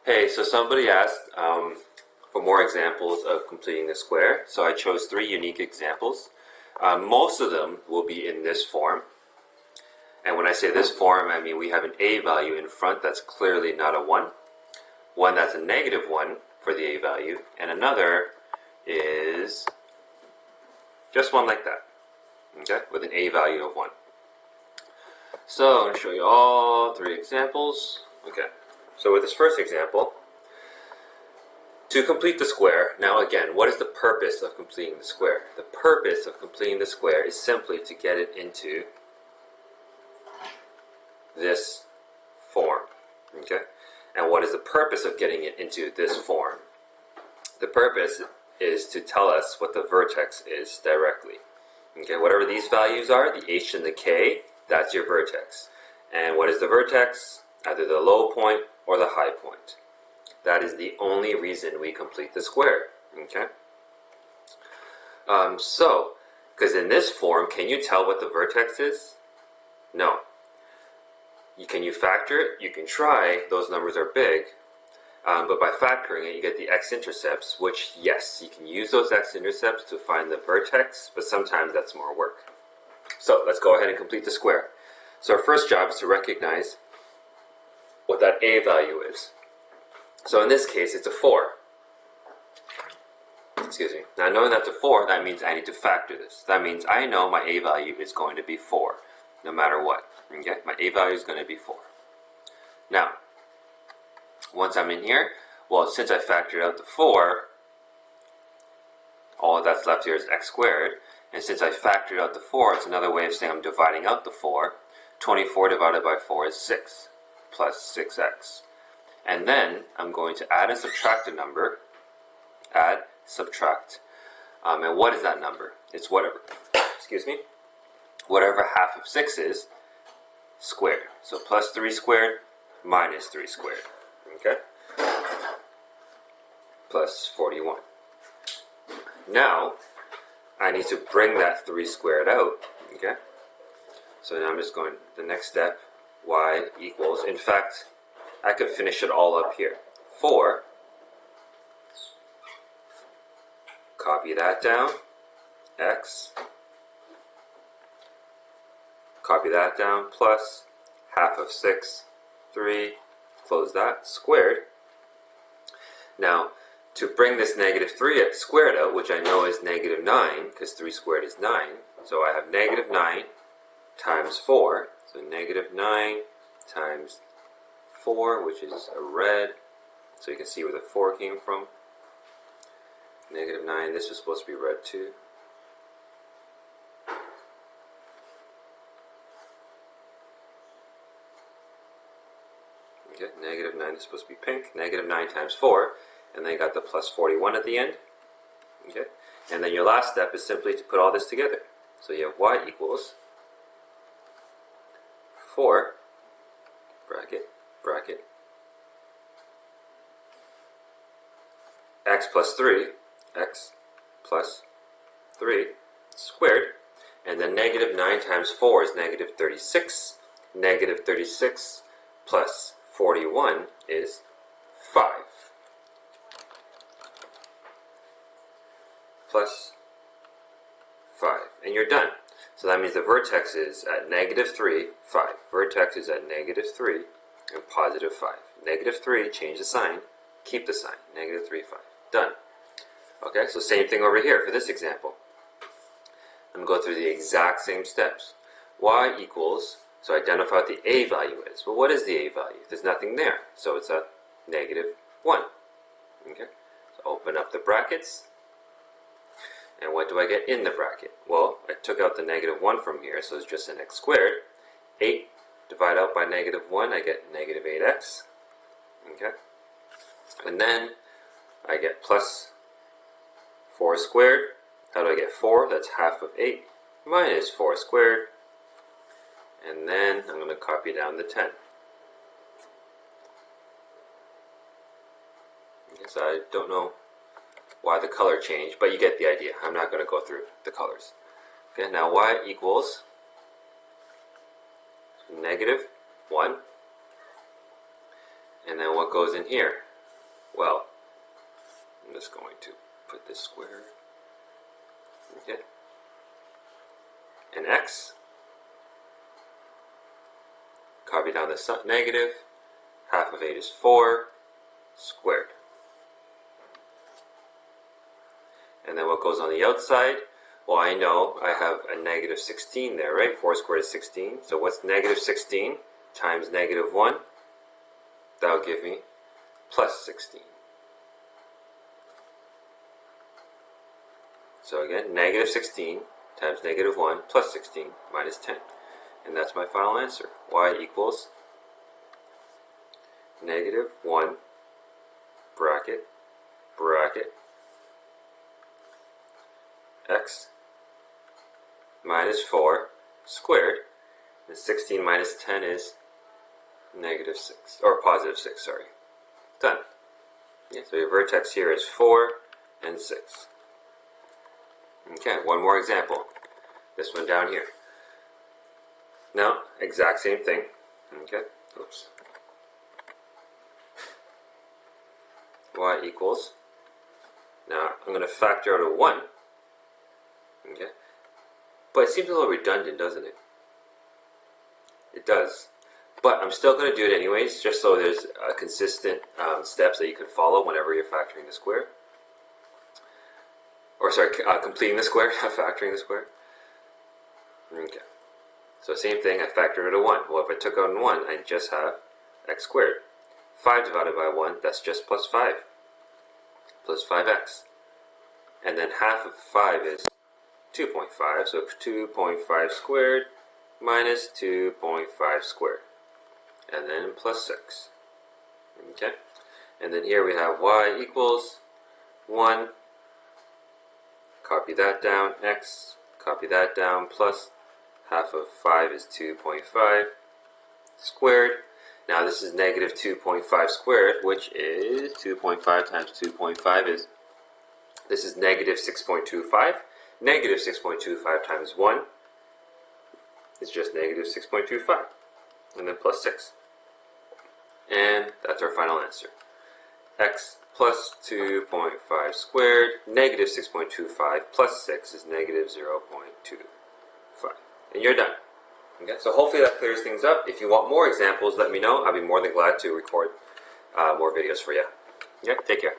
Hey, so somebody asked for more examples of completing the square, so I chose three unique examples. Most of them will be in this form, and when I say this form, I mean we have an a value in front that's clearly not a 1, one that's a negative 1 for the a value, and another is just one like that, okay, with an a value of 1. So I'm going to show you all three examples. Okay, so with this first example, to complete the square, now again, what is the purpose of completing the square? The purpose of completing the square is simply to get it into this form, okay? And what is the purpose of getting it into this form? The purpose is to tell us what the vertex is directly. Okay, whatever these values are, the h and the k, that's your vertex. And what is the vertex? Either the low point or the high point. That is the only reason we complete the square, okay? Because in this form, can you tell what the vertex is? No. Can you factor it? You can try. Those numbers are big. But by factoring it, you get the x-intercepts, which, yes, you can use those x-intercepts to find the vertex, but sometimes that's more work. So let's go ahead and complete the square. So our first job is to recognize what that a value is. So in this case, it's a 4. Excuse me. Now knowing that's a 4, that means I need to factor this. That means I know my a value is going to be 4, no matter what. Okay? My a value is going to be 4. Now, once I'm in here, well, since I factored out the 4, all that's left here is x squared. And since I factored out the 4, it's another way of saying I'm dividing out the 4. 24 divided by 4 is 6, plus 6x. And then I'm going to add and subtract a number. Add, subtract. And what is that number? It's whatever, excuse me, whatever half of 6 is squared. So plus 3 squared minus 3 squared. Okay? Plus 41. Now, I need to bring that 3 squared out. Okay? So now I'm just going, the next step, y equals, in fact, I could finish it all up here. 4, copy that down, x, copy that down, plus half of 6, 3, close that, squared. Now, to bring this negative 3 squared out, which I know is negative 9, because 3 squared is 9, so I have negative 9 times 4, so negative 9 times 4, which is a red, so you can see where the 4 came from. Negative 9, this was supposed to be red too. Okay, negative 9 is supposed to be pink. Negative 9 times 4, and then you got the plus 41 at the end. Okay, and then your last step is simply to put all this together. So you have y equals 4, bracket, bracket, x plus 3, x plus 3 squared, and then negative 9 times 4 is negative 36. Negative 36 plus 41 is 5. Plus 5. And you're done. So that means the vertex is at negative 3, 5. Vertex is at negative 3 and positive 5. Negative 3, change the sign, keep the sign. Negative 3, 5. Done. Okay, so same thing over here for this example. I'm going to go through the exact same steps. Y equals, so identify what the a value is. Well, what is the a value? There's nothing there, so it's a negative 1. Okay, so open up the brackets. And what do I get in the bracket? Well, I took out the negative 1 from here, so it's just an x squared. 8 divided out by negative 1, I get negative 8x. Okay, and then I get plus 4 squared. How do I get 4? That's half of 8 minus 4 squared. And then I'm going to copy down the 10. Okay, so I don't know why the color changed, but you get the idea. I'm not going to go through the colors. Okay, now y equals negative 1. And then what goes in here? Well, I'm just going to put this square. Okay. And x, copy down the negative, half of 8 is 4 squared. And then what goes on the outside? Well, I know I have a negative 16 there, right? 4 squared is 16. So what's negative 16 times negative 1? That'll give me plus 16. So again, negative 16 times negative 1 plus 16 minus 10. And that's my final answer. Y equals negative 1 bracket x minus 4 squared. And 16 minus 10 is negative 6, or positive 6, sorry. Done. Yeah, so your vertex here is 4 and 6. Okay, one more example. This one down here. Now, exact same thing. Okay, oops. Y equals, now I'm going to factor out a 1. Okay, but it seems a little redundant, doesn't it? It does. But I'm still going to do it anyways, just so there's consistent steps that you can follow whenever you're factoring the square. Or sorry, completing the square, not factoring the square. Okay. So same thing, I factored out a 1. Well, if I took out a 1, I just have x squared. 5 divided by 1, that's just plus 5. Plus 5x. And then half of 5 is 2.5, so 2.5 squared minus 2.5 squared. And then plus 6. Okay? And then here we have y equals 1. Copy that down, x. Copy that down, plus half of 5 is 2.5 squared. Now this is negative 2.5 squared, which is 2.5 times 2.5 is, this is negative 6.25. Negative 6.25 times 1 is just negative 6.25. And then plus 6. And that's our final answer. X plus 2.5 squared, negative 6.25 plus 6 is negative 0.25. And you're done. Okay, so hopefully that clears things up. If you want more examples, let me know. I'll be more than glad to record more videos for you. Yeah, take care.